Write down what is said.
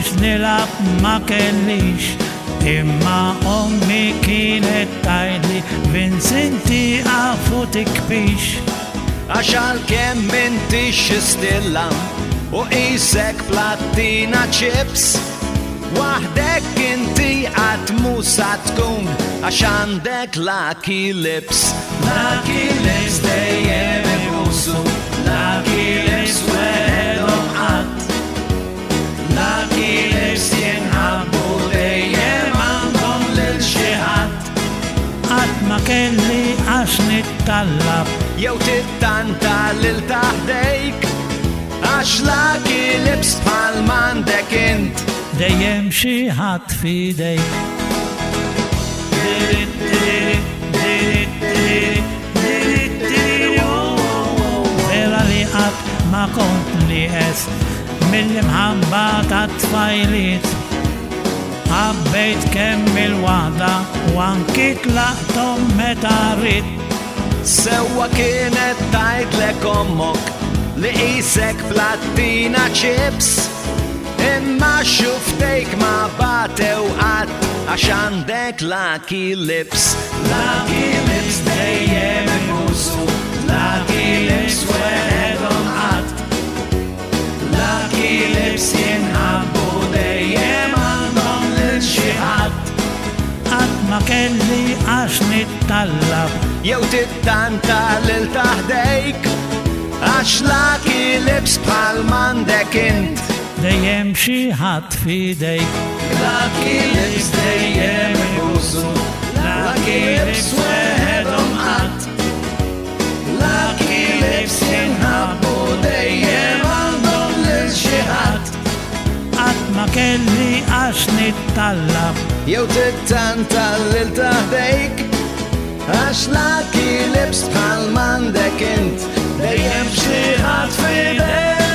biex nilab ma kellix, imma ommi kienet tajli Vincenti għafu tikbix. Għaxal kemm inti xistilla u isek plattina chips, waħdek inti għat musa tkun għax għandek lucky lips. Lucky lips dejjem ibusu, lucky lips wedhom qatt. Lucky lips jinħabbu dejjem għandhom lil xi ħadd. Qatt ma kelli għax nittallab, Jew tittanta lil taħdejk, għax lucky lips bħal m'għandek int. dejjem xi ħadd f'idejk. Vera li qatt ma kont li est mill-imħabba tat-tfajliet. Ħabbejt kemm il-waħda u anki tlaqthom meta rrid. Sewwa kienet tgħidlek ommok li qisek plattina chips, imma xuftejk ma batew qatt għax għandek lucky lips. Lucky lips dejjem ibusu, lucky lips wedhom qatt. Lucky lips jinħabbu dejjem għandhom lil xi ħadd. Qatt ma kelli għax nittallab, Jew tittanta lil taħdejk, għax lucky lips bħal m'għandek int. dejjem xi ħadd f'idejk. Lucky lips dejjem ibusu, lucky lips wedhom qatt. Lucky lips jinħabbu dejjem għandhom lil xi ħadd. Qatt ma kelli għax nittallab, Jew tittanta lil taħdejk, għax lucky lips bħal m'għandek int. dejjem xi ħadd f'idejk.